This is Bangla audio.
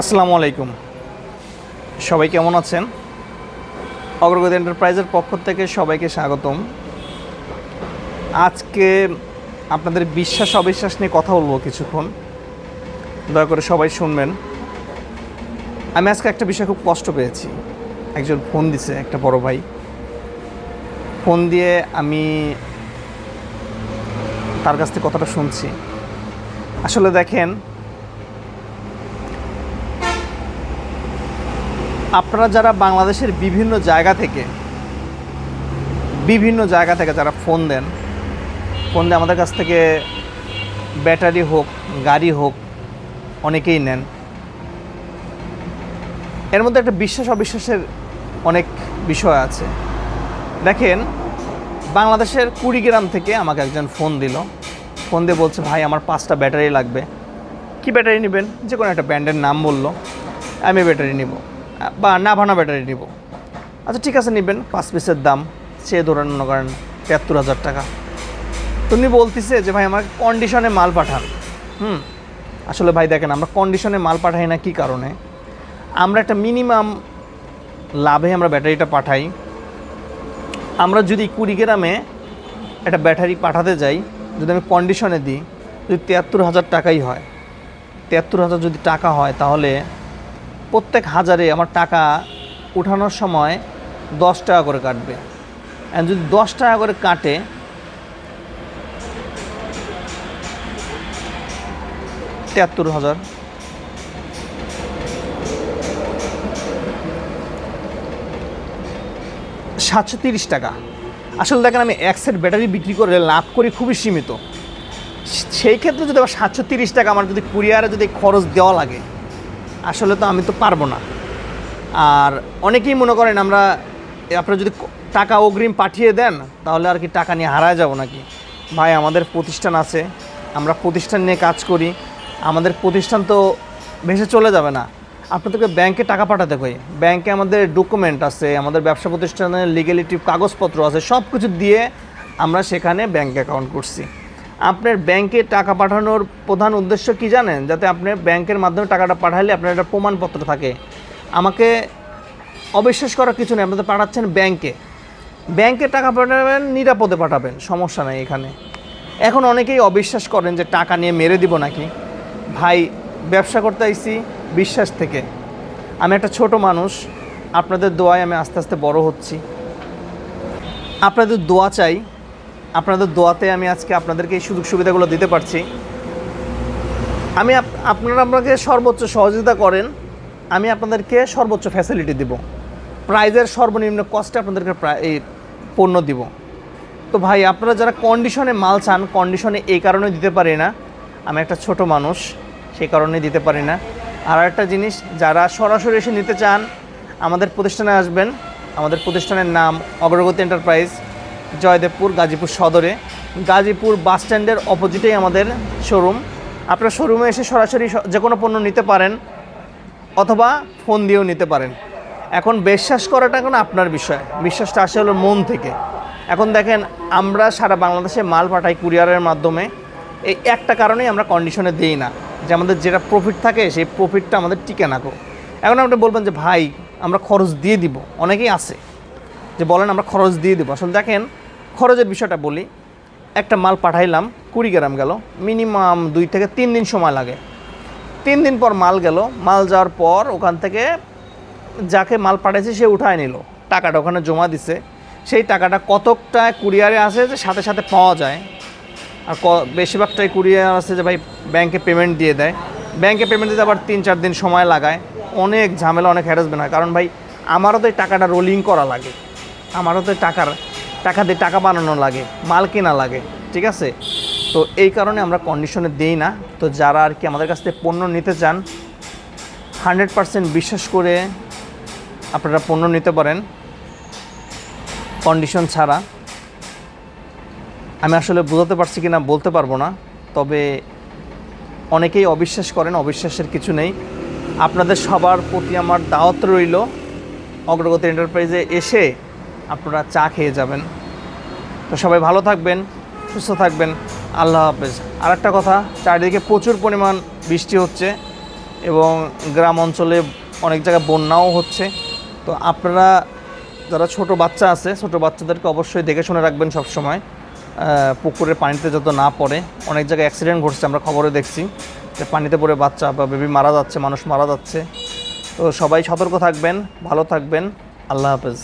আসসালামু আলাইকুম। সবাই কেমন আছেন? অগ্রগতি এন্টারপ্রাইজের পক্ষ থেকে সবাইকে স্বাগতম। আজকে আপনাদের বিশ্বাস অবিশ্বাস নিয়ে কথা বলবো কিছুক্ষণ, দয়া করে সবাই শুনবেন। আমি আজকে একটা বিষয় খুব কষ্ট পেয়েছি। একজন ফোন দিছে, একটা বড় ভাই ফোন দিয়ে, আমি তার কাছ থেকে কথাটা শুনছি। আসলে দেখেন, আপনারা যারা বাংলাদেশের বিভিন্ন জায়গা থেকে যারা ফোন দিয়ে আমাদের কাছ থেকে ব্যাটারি হোক, গাড়ি হোক, অনেকেই নেন। এর মধ্যে একটা বিশ্বাস অবিশ্বাসের অনেক বিষয় আছে। দেখেন, বাংলাদেশের কুড়িগ্রাম থেকে আমাকে একজন ফোন দিয়ে বলছে, ভাই আমার 5টা ব্যাটারি লাগবে। কি ব্যাটারি নেবেন? যে কোনো একটা ব্র্যান্ডের নাম বলল। আমি ব্যাটারি নিব, বা নাভানা ব্যাটারি নিব। আচ্ছা ঠিক আছে, নেবেন। 5 পিসের দাম সে ধরেন মনে করেন 73,000 টাকা। তুমি বলতেছে যে ভাই আমার কন্ডিশনে মাল পাঠান। আসলে ভাই দেখেন, আমরা কন্ডিশনে মাল পাঠাই না কি কারণে? আমরা একটা মিনিমাম লাভে আমরা ব্যাটারিটা পাঠাই। আমরা যদি কুড়িগ্রামে একটা ব্যাটারি পাঠাতে যাই, যদি আমি কন্ডিশনে দিই, যদি 73,000 টাকাই হয়, 73,000 যদি টাকা হয়, তাহলে প্রত্যেক হাজারে আমার টাকা উঠানোর সময় 10 টাকা করে কাটবে। আর যদি 10 টাকা করে কাটে, 73,000 730 টাকা। আসলে দেখেন, আমি এক সেট ব্যাটারি বিক্রি করে লাভ করি খুবই সীমিত। সেই ক্ষেত্রে যদি আবার 730 টাকা আমার যদি কুরিয়ারে যদি খরচ দেওয়া লাগে, আসলে তো আমি তো পারবো না। আর অনেকেই মনে করেন আপনারা যদি টাকা অগ্রিম পাঠিয়ে দেন, তাহলে আর কি টাকা নিয়ে হারায় যাব নাকি? ভাই, আমাদের প্রতিষ্ঠান আছে, আমরা প্রতিষ্ঠান নিয়ে কাজ করি। আমাদের প্রতিষ্ঠান তো ভেসে চলে যাবে না। আপনাদেরকে ব্যাংকে টাকা পাঠাতে হয়, ব্যাংকে আমাদের ডকুমেন্ট আছে, আমাদের ব্যবসা প্রতিষ্ঠানের লিগ্যালিটি কাগজপত্র আছে, সব কিছু দিয়ে আমরা সেখানে ব্যাংক অ্যাকাউন্ট করছি। আপনার ব্যাংকে টাকা পাঠানোর প্রধান উদ্দেশ্য কি জানেন? যাতে আপনি ব্যাংকের মাধ্যমে টাকাটা পাঠালে আপনার একটা প্রমাণপত্র থাকে। আমাকে অবিশ্বাস করার কিছু নেই, আপনাদের পাঠাচ্ছেন ব্যাংকে টাকা পাঠাবেন, নিরাপদে পাঠাবেন, সমস্যা নেই এখানে। এখন অনেকেই অবিশ্বাস করেন যে টাকা নিয়ে মেরে দিব নাকি। ভাই, ব্যবসা করতে আইছি বিশ্বাস থেকে। আমি একটা ছোট মানুষ, আপনাদের দোয়ায় আমি আস্তে আস্তে বড় হচ্ছি। আপনাদের দোয়া চাই, আপনাদের দোয়াতে আমি আজকে আপনাদেরকে এই সুযোগ সুবিধাগুলো দিতে পারছি। আপনারা আমাকে সর্বোচ্চ সহযোগিতা করেন, আমি আপনাদেরকে সর্বোচ্চ ফ্যাসিলিটি দিব, প্রাইজের সর্বনিম্ন কস্টে আপনাদেরকে এই পণ্য দিব। তো ভাই, আপনারা যারা কন্ডিশনে মাল চান, কন্ডিশনে এই কারণে দিতে পারি না, আমি একটা ছোট মানুষ, সেই কারণে দিতে পারি না। আর একটা জিনিস, যারা সরাসরি এসে নিতে চান, আমাদের প্রতিষ্ঠানে আসবেন। আমাদের প্রতিষ্ঠানের নাম অগ্রগতি এন্টারপ্রাইজ, জয়দেবপুর, গাজীপুর সদরে, গাজীপুর বাস স্ট্যান্ডের অপোজিটেই আমাদের শোরুম। আপনারা শোরুমে এসে সরাসরি যে কোনো পণ্য নিতে পারেন, অথবা ফোন দিয়েও নিতে পারেন। এখন বিশ্বাস করাটা এখন আপনার বিষয়, বিশ্বাসটা আসে হলো মন থেকে। এখন দেখেন, আমরা সারা বাংলাদেশে মাল পাঠাই কুরিয়ারের মাধ্যমে। এই একটা কারণেই আমরা কন্ডিশনে দিই না, যে আমাদের যেটা প্রফিট থাকে সেই প্রফিটটা আমাদের টিকে না গো। এখন আপনি বলবেন যে ভাই আমরা খরচ দিয়ে দিব, অনেকেই আছে যে বলেন আমরা খরচ দিয়ে দিব। আসলে দেখেন, খরচের বিষয়টা বলি। একটা মাল পাঠাইলাম, কুড়িগ্রাম গেল, মিনিমাম 2 থেকে 3 দিন সময় লাগে। 3 দিন পর মাল গেল, মাল যাওয়ার পর ওখান থেকে যাকে মাল পাঠাইছে সে উঠায় নিল, টাকাটা ওখানে জমা দিছে। সেই টাকাটা কতকটা কুরিয়ারে আসে যে সাথে সাথে পাওয়া যায়, আর বেশিরভাগটাই কুরিয়ার আছে যে ভাই ব্যাংকে পেমেন্ট দিয়ে দেয়। ব্যাংকে পেমেন্ট দিতে আবার 3-4 দিন সময় লাগায়, অনেক ঝামেলা, অনেক হ্যারাসমেন্ট হয়। কারণ ভাই, আমারও তো এই টাকাটা রোলিং করা লাগে, আমারও তো টাকা দিয়ে টাকা বানানো লাগে, মাল কেনা লাগে, ঠিক আছে? তো এই কারণে আমরা কন্ডিশনে দিই না। তো যারা আর কি আমাদের কাছ থেকে পণ্য নিতে চান, 100% বিশ্বাস করে আপনারা পণ্য নিতে পারেন কন্ডিশন ছাড়া। আমি আসলে বোঝাতে পারছি কি না বলতে পারবো না, তবে অনেকেই অবিশ্বাস করেন, অবিশ্বাসের কিছু নেই। আপনাদের সবার প্রতি আমার দাওয়াত রইল, অগ্রগতি এন্টারপ্রাইজে এসে আপনারা চা খেয়ে যাবেন। তো সবাই ভালো থাকবেন, সুস্থ থাকবেন, আল্লাহ হাফেজ। আর একটা কথা, চারিদিকে প্রচুর পরিমাণ বৃষ্টি হচ্ছে, এবং গ্রাম অঞ্চলে অনেক জায়গায় বন্যাও হচ্ছে। তো আপনারা যারা ছোট বাচ্চা আছে, ছোট বাচ্চাদেরকে অবশ্যই দেখে শুনে রাখবেন সবসময়, পুকুরের পানিতে যত না পড়ে। অনেক জায়গায় অ্যাক্সিডেন্ট ঘটছে, আমরা খবরে দেখছি যে পানিতে পড়ে বাচ্চা বা বেবি মারা যাচ্ছে, মানুষ মারা যাচ্ছে। তো সবাই সতর্ক থাকবেন, ভালো থাকবেন। আল্লাহ হাফেজ।